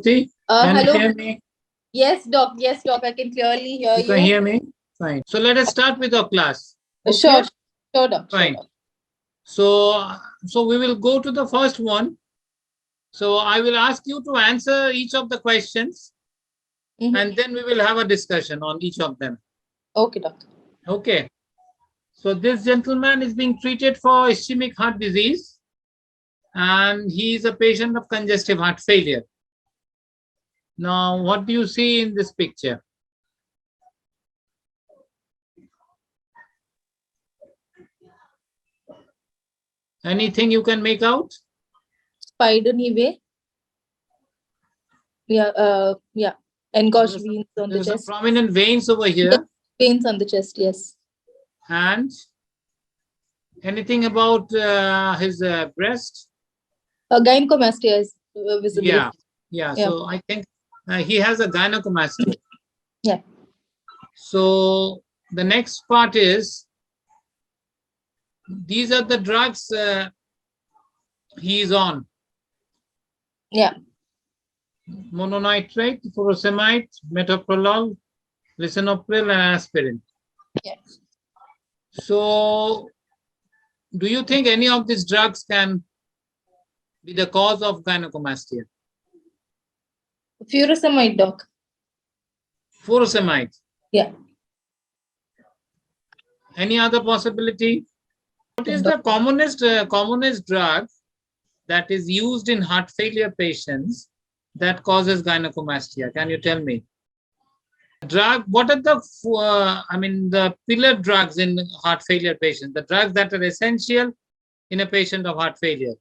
Shruti, can Hello. you hear me? Yes, doc. Yes, doc. I can clearly hear you. You can hear me? Fine. So let us start with our class. Okay? Sure, doc. Fine. Sure, doc. So we will go to the first one. So I will ask you to answer each of the questions, and then we will have a discussion on each of them. Okay, doc. Okay. So this gentleman is being treated for ischemic heart disease, and he is a patient of congestive heart failure. Now, what do you see in this picture? Anything you can make out? Spider way. Yeah. Engorged veins on the There's chest. some prominent veins over here. Veins on the chest, yes. And anything about his breast? Gynecomastia is visible. Yeah. So I think he has a gynecomastia. Yeah. So the next part is, these are the drugs he is on. Yeah. Mononitrate, furosemide, metoprolol, lisinopril, and aspirin. Yes. So do you think any of these drugs can be the cause of gynecomastia? Furosemide, doc. Furosemide. Yeah. Any other possibility? What is the commonest drug that is used in heart failure patients that causes gynecomastia? Can you tell me? Drug, what are the the pillar drugs in heart failure patients, the drugs that are essential in a patient of heart failure?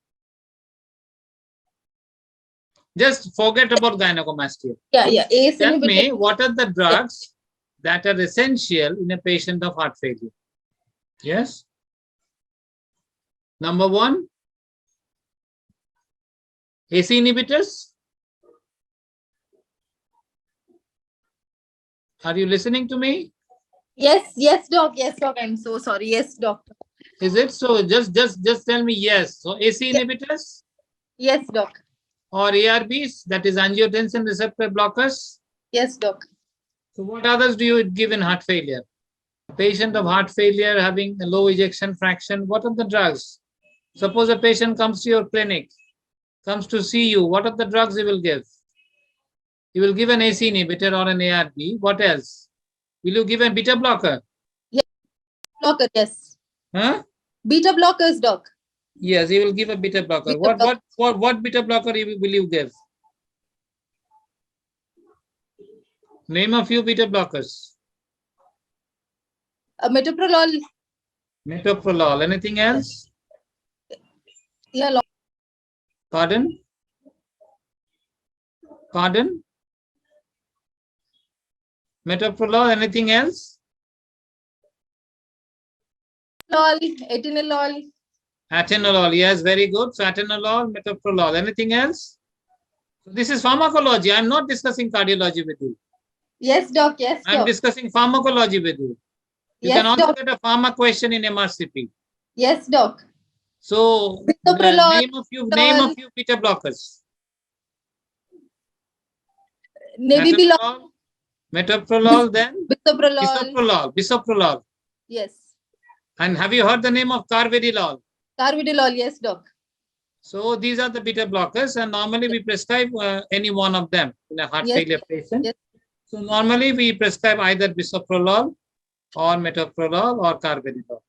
Just forget about gynecomastia. Yeah. Tell me, what are the drugs that are essential in a patient of heart failure? Yes. Number one, ACE inhibitors. Are you listening to me? Yes, doc. Yes, doc. I'm so sorry. Yes, doc. Is it so? Just tell me yes. So ACE inhibitors? Yes, doc. Or ARBs, that is angiotensin receptor blockers? Yes, doc. So what others do you give in heart failure? A patient of heart failure having a low ejection fraction, what are the drugs? Suppose a patient comes to your clinic, comes to see you, what are the drugs you will give? You will give an ACE inhibitor or an ARB. What else? Will you give a beta blocker? Yes. Blocker, yes. Huh? Beta blockers, doc. Yes, you will give a beta blocker. What beta blocker will you give? Name a few beta blockers. Metoprolol. Metoprolol. Anything else? Yeah. Pardon? Metoprolol. Anything else? Atenolol. Atenolol. Yes, very good. So atenolol, metoprolol. Anything else? So this is pharmacology. I'm not discussing cardiology with you. Yes, doc. Yes, doc. I'm discussing pharmacology with you. You can also get a pharma question in MRCP. Yes, doc. So name a few beta blockers. Atenolol, metoprolol, then bisoprolol. Yes. And have you heard the name of carvedilol? Carvedilol, yes, doc. So these are the beta blockers, and normally we prescribe any one of them in a heart failure patient. Yes. So normally we prescribe either bisoprolol or metoprolol or carvedilol.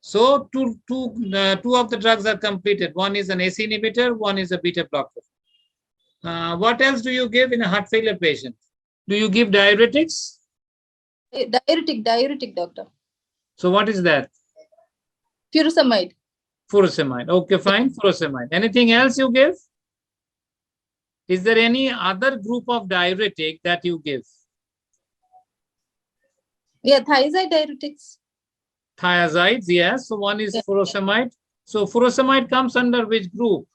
So two of the drugs are completed. One is an ACE inhibitor, one is a beta blocker. What else do you give in a heart failure patient? Do you give diuretics? Diuretic, doctor. So what is that? Furosemide. Okay, fine. Furosemide. Anything else you give? Is there any other group of diuretic that you give? Yeah, thiazide diuretics. Thiazides, yes. So one is furosemide. So furosemide comes under which group?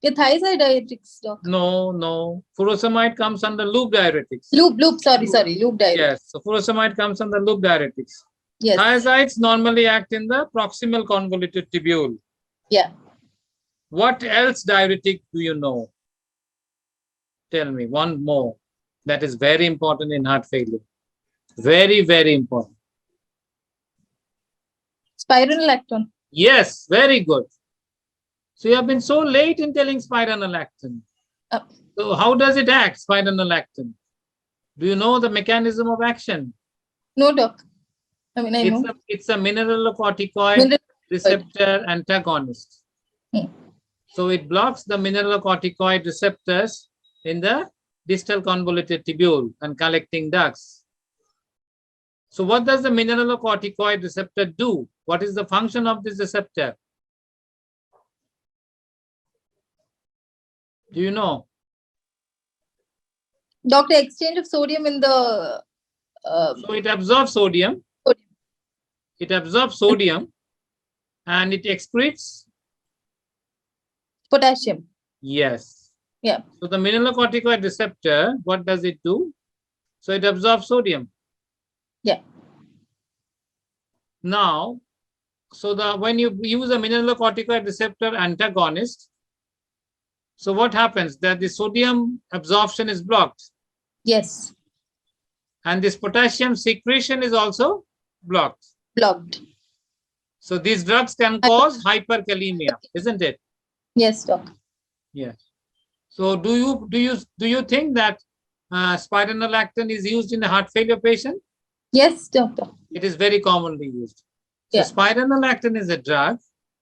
Yeah, thiazide diuretics, doc. No. Furosemide comes under loop diuretics. Loop, sorry, loop diuretics. Yes, so furosemide comes under loop diuretics. Yes. Thiazides normally act in the proximal convoluted tubule. Yeah. What else diuretic do you know? Tell me one more. That is very important in heart failure. Very, very important. Spironolactone. Yes, very good. So you have been so late in telling spironolactone. So how does it act, spironolactone? Do you know the mechanism of action? No, doc. I mean, I know. It's a mineralocorticoid receptor antagonist. So it blocks the mineralocorticoid receptors in the distal convoluted tubule and collecting ducts. So what does the mineralocorticoid receptor do? What is the function of this receptor? Do you know? Doctor, exchange of sodium in the... So it absorbs sodium. It absorbs sodium and it excretes potassium. Yes. Yeah. So the mineralocorticoid receptor, what does it do? So it absorbs sodium. Yeah. Now, so when you use a mineralocorticoid receptor antagonist, so what happens? That the sodium absorption is blocked. Yes. And this potassium secretion is also blocked. Blocked. So these drugs can cause hyperkalemia, isn't it? Yes, doc. Yes. So do you think that spironolactone is used in a heart failure patient? Yes, doctor. It is very commonly used. So Yeah. spironolactone is a drug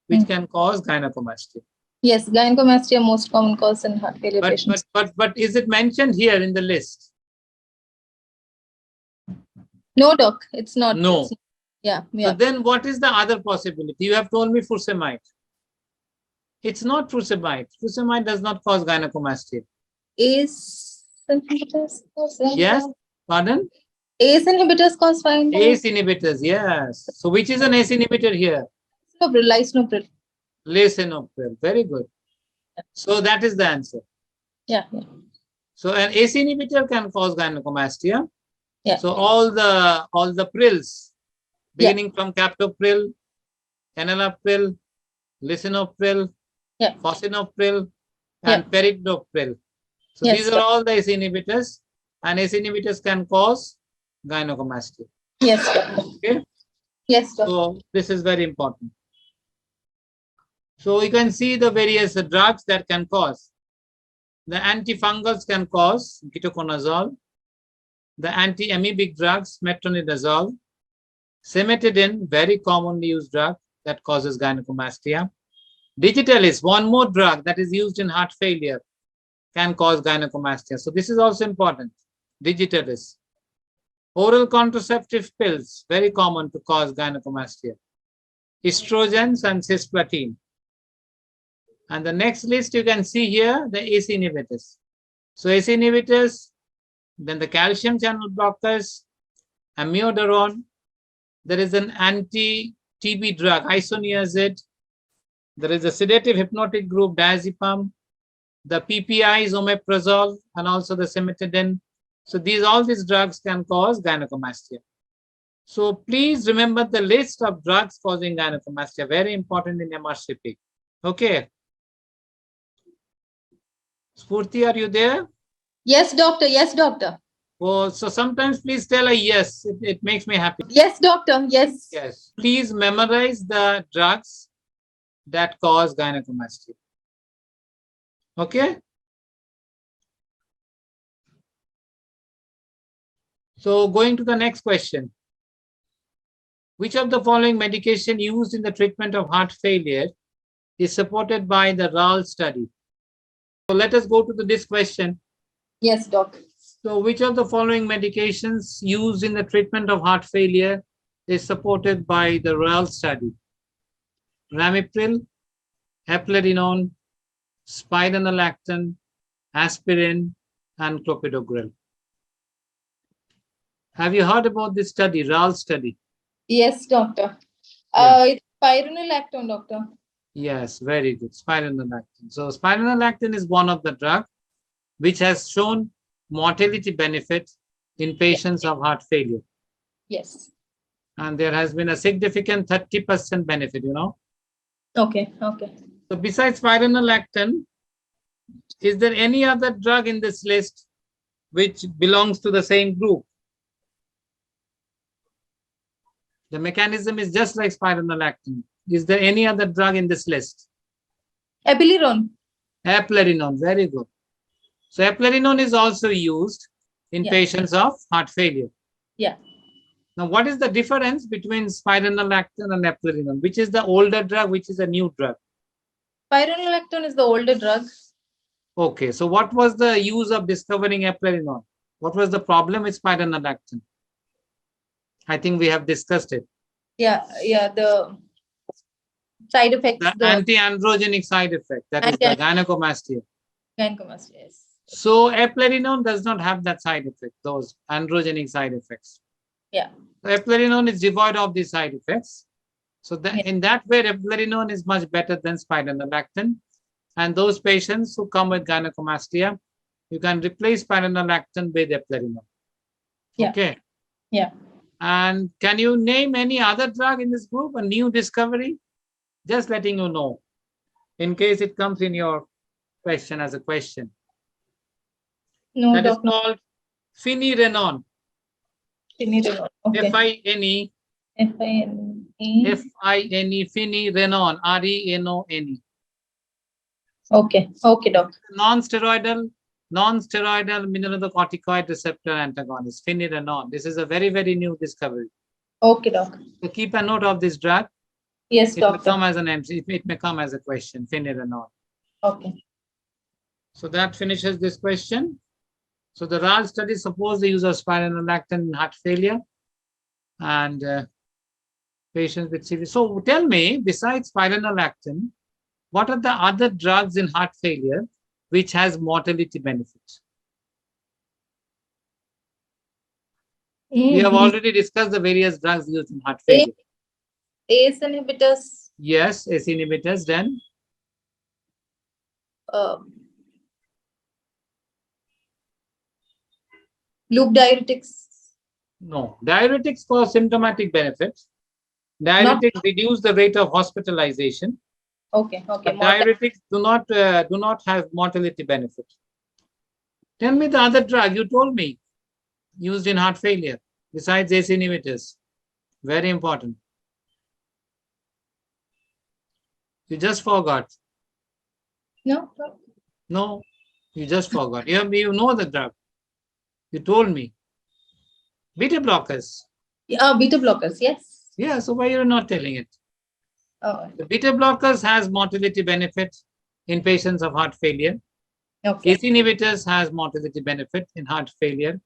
which can cause gynecomastia. Yes, gynecomastia most common cause in heart failure patients. But is it mentioned here in the list? No, doc, it's not. No. It's not. Yeah. So then what is the other possibility? You have told me furosemide. It's not furosemide. Furosemide does not cause gynecomastia. ACE inhibitors? Yes? Pardon? ACE inhibitors cause fine. ACE inhibitors, yes. So which is an ACE inhibitor here? Lisinopril. Lisinopril. Very good. So that is the answer. Yeah. So an ACE inhibitor can cause gynecomastia. Yeah. So all the prils, beginning from captopril, enalapril, lisinopril, fosinopril, and peridinopril. So these are all the ACE inhibitors, and ACE inhibitors can cause gynecomastia. Yes, doctor. Okay. Yes, doctor. So this is very important. So you can see the various drugs that can cause. The antifungals can cause ketoconazole. The anti-amoebic drugs, metronidazole. Cimetidine, very commonly used drug that causes gynecomastia. Digitalis, one more drug that is used in heart failure, can cause gynecomastia. So this is also important. Digitalis. Oral contraceptive pills, very common to cause gynecomastia. Estrogens and cisplatin. And the next list you can see here, the ACE inhibitors. So ACE inhibitors, then the calcium channel blockers, amiodarone. There is an anti-TB drug, isoniazid. There is a sedative hypnotic group, diazepam. The PPI is omeprazole and also the cimetidine. So all these drugs can cause gynecomastia. So please remember the list of drugs causing gynecomastia, very important in MRCP. Okay. Spurti, are you there? Yes, doctor. Yes, doctor. Oh, so sometimes please tell a yes. It makes me happy. Yes, doctor. Yes. Yes. Please memorize the drugs that cause gynecomastia. Okay. So going to the next question. Which of the following medication used in the treatment of heart failure is supported by the RAL study? So let us go to this question. Yes, doc. So which of the following medications used in the treatment of heart failure is supported by the RAL study? Ramipril, eplerenone, spironolactone, aspirin, and clopidogrel. Have you heard about this study, RAL study? Yes, doctor. It's spironolactone, doctor. Yes, very good. Spironolactone. So spironolactone is one of the drugs which has shown mortality benefit in patients of heart failure. Yes. And there has been a significant 30% benefit, you know. Okay. So besides spironolactone, Is there any other drug in this list which belongs to the same group? The mechanism is just like spironolactone. Is there any other drug in this list? Eplerenone. Eplerenone, very good. So eplerenone is also used in patients of heart failure. Yeah. Now, what is the difference between spironolactone and eplerenone? Which is the older drug, which is a new drug? Spironolactone is the older drug. Okay, so what was the use of discovering eplerenone? What was the problem with spironolactone? I think we have discussed it. Yeah, the side effects. The anti-androgenic side effect, that is the gynecomastia. Gynecomastia, yes. So eplerenone does not have that side effect, those androgenic side effects. Yeah. So eplerenone is devoid of these side effects. So in that way, eplerenone is much better than spironolactone. And those patients who come with gynecomastia, you can replace spironolactone with eplerenone. Yeah. Okay. Yeah. And can you name any other drug in this group, a new discovery? Just letting you know, in case it comes in your question as a question. No, that is called finerenone. Finerenone. Okay. F-I-N-E. F-I-N-E. F-I-N-E, finerenone, R-E-N-O-N-E. Okay. Okay, doc. Non-steroidal mineralocorticoid receptor antagonist, finerenone. This is a very, very new discovery. Okay, doc. So keep a note of this drug. Yes, doctor. It may come as an MC, it may come as a question, finerenone. Okay. So that finishes this question. So the RAL study supposed the use of spironolactone in heart failure and patients with severe. So tell me, besides spironolactone, what are the other drugs in heart failure which has mortality benefits? We have already discussed the various drugs used in heart failure. ACE inhibitors. Yes, ACE inhibitors. Then loop diuretics. no, diuretics cause symptomatic benefits. Diuretics reduce the rate of hospitalization. Okay. Okay. But diuretics do not have mortality benefit. Tell me the other drug you told me used in heart failure besides ACE inhibitors. Very important. You just forgot. No. No, you just forgot. You know the drug. You told me. Beta blockers. Beta blockers. Yes. Yeah. So why you're not telling it? Oh. The beta blockers has mortality benefit in patients of heart failure. Okay. ACE inhibitors has mortality benefit in heart failure.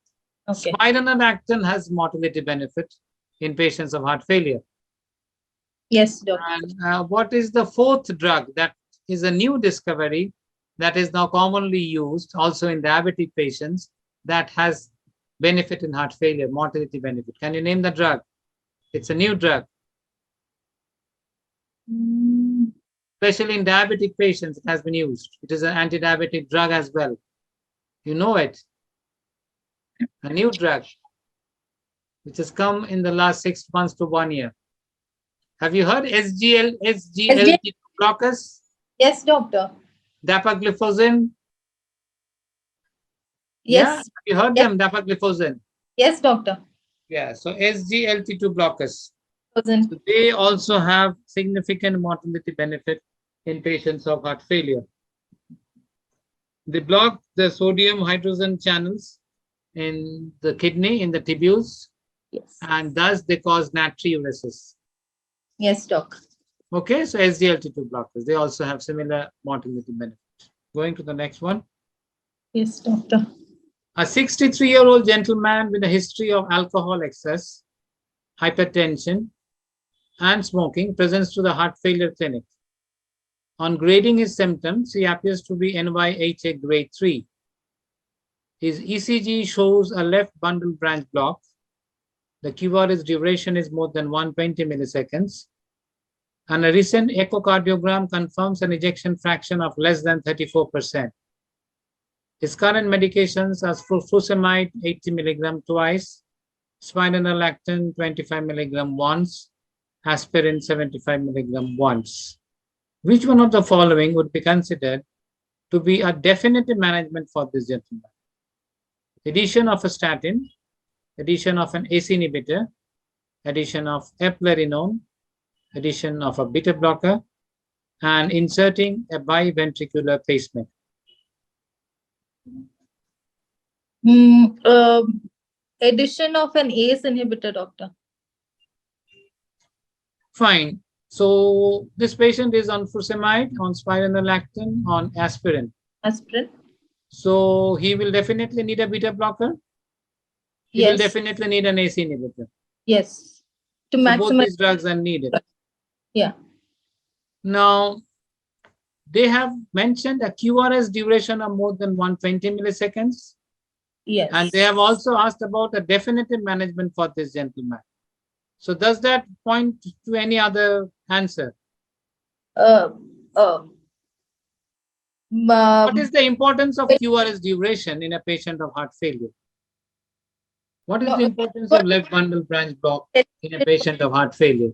Okay. Spironolactone has mortality benefit in patients of heart failure. Yes, doctor. And what is the fourth drug that is a new discovery that is now commonly used also in diabetic patients that has benefit in heart failure, mortality benefit? Can you name the drug? It's a new drug. Especially in diabetic patients, it has been used. It is an anti-diabetic drug as well. You know it. A new drug which has come in the last 6 months to 1 year. Have you heard SGLT2 blockers? Yes, doctor. Dapagliflozin? Yes. Yeah? Have you heard them, dapagliflozin? Yes, doctor. Yeah, so SGLT2 blockers. So 1000. they also have significant mortality benefit in patients of heart failure. They block the sodium hydrogen channels in the kidney, in the tubules, Yes. and thus they cause natriuresis. Yes, doc. Okay, so SGLT2 blockers, they also have similar mortality benefit. Going to the next one. Yes, doctor. A 63-year-old gentleman with a history of alcohol excess, hypertension, and smoking presents to the heart failure clinic. On grading his symptoms, he appears to be NYHA grade 3. His ECG shows a left bundle branch block. The QRS duration is more than 120 milliseconds. And a recent echocardiogram confirms an ejection fraction of less than 34%. His current medications are furosemide 80 milligram twice, spironolactone 25 milligram once, aspirin 75 milligram once. Which one of the following would be considered to be a definitive management for this gentleman. Addition of a statin, addition of an ACE inhibitor, addition of eplerenone, addition of a beta blocker, and inserting a biventricular pacemaker. Addition of an ACE inhibitor, doctor. Fine. So this patient is on furosemide, on spironolactone, on aspirin. Aspirin. So he will definitely need a beta blocker. He will definitely need an ACE inhibitor. Yes. To so maximize. both these drugs are needed. Yeah. Now, they have mentioned a QRS duration of more than 120 milliseconds. Yes. And they have also asked about a definitive management for this gentleman. So does that point to any other answer? What What is the importance of QRS duration in a patient of heart failure? What is the importance of left bundle branch block in a patient of heart failure?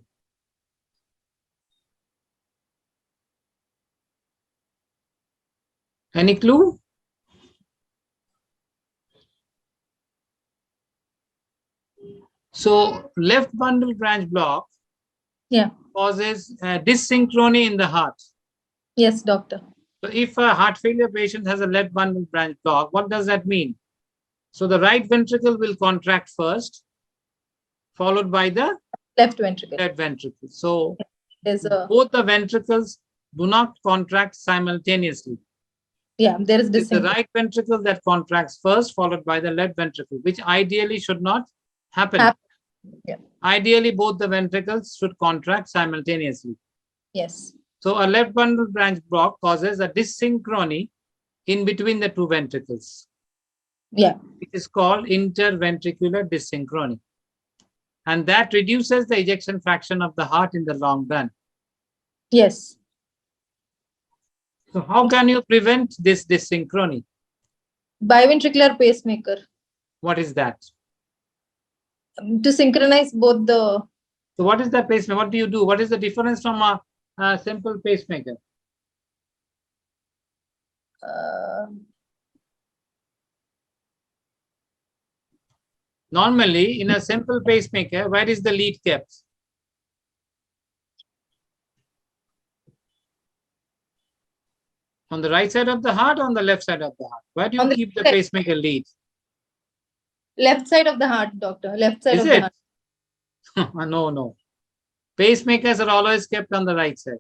Any clue? So left bundle branch block causes dyssynchrony in the heart. Yes, doctor. So if a heart failure patient has a left bundle branch block, what does that mean? So the right ventricle will contract first, followed by the left ventricle. Left ventricle. So both the ventricles do not contract simultaneously. Yeah, there is It's the right ventricle that contracts first, followed by the left ventricle, which ideally should not happen. Yeah. Ideally, both the ventricles should contract simultaneously. Yes. So a left bundle branch block causes a dyssynchrony in between the two ventricles. Yeah. It is called interventricular dyssynchrony. And that reduces the ejection fraction of the heart in the long run. Yes. So how can you prevent this dyssynchrony? Biventricular pacemaker. What is that? To synchronize both the... So what is the pacemaker? What do you do? What is the difference from a simple pacemaker? Normally, in a simple pacemaker, where is the lead kept? On the right side of the heart or on the left side of the heart? Where do you keep the pacemaker lead? Left side of the heart, doctor. Left side is of it? the heart. No. Pacemakers are always kept on the right side.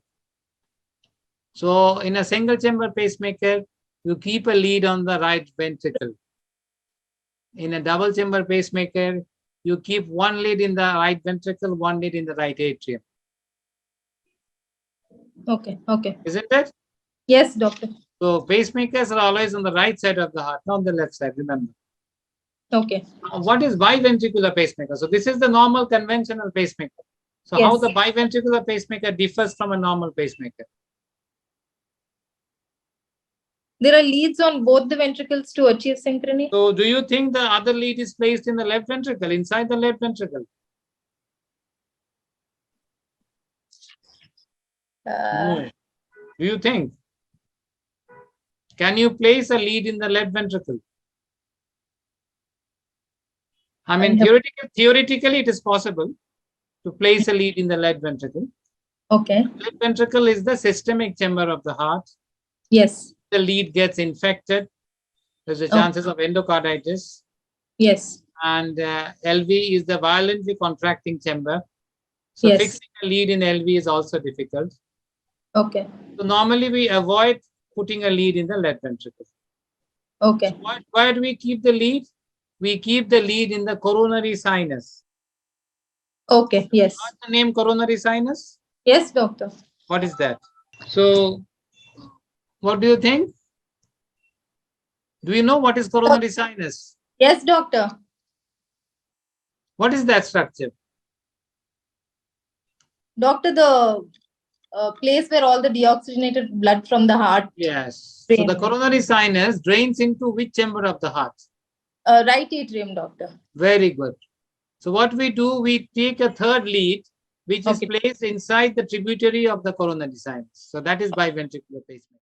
So in a single chamber pacemaker, you keep a lead on the right ventricle. In a double chamber pacemaker, you keep one lead in the right ventricle, one lead in the right atrium. Okay. Isn't it? Yes, doctor. So pacemakers are always on the right side of the heart, not on the left side, remember. Okay. What is biventricular pacemaker? So this is the normal conventional pacemaker. So how the biventricular pacemaker differs from a normal pacemaker? There are leads on both the ventricles to achieve synchrony. So do you think the other lead is placed in the left ventricle, inside the left ventricle? No. Do you think? Can you place a lead in the left ventricle? I mean, theoretically, it is possible to place a lead in the left ventricle. Okay. Left ventricle is the systemic chamber of the heart. Yes. The lead gets infected, there's a chances of endocarditis. Yes. And LV is the violently contracting chamber. So fixing a lead in LV is also difficult. Okay. So normally we avoid putting a lead in the left ventricle. Okay. So where do we keep the lead? We keep the lead in the coronary sinus. Okay. Yes. What's the name coronary sinus? Yes, doctor. What is that? So what do you think? Do you know what is coronary sinus? Yes, doctor. What is that structure? Doctor, the place where all the deoxygenated blood from the heart. Yes. So the coronary sinus drains into which chamber of the heart? Right atrium, doctor. Very good. So what we do, we take a third lead, which is placed inside the tributary of the coronary sinus. So that is biventricular pacemaker.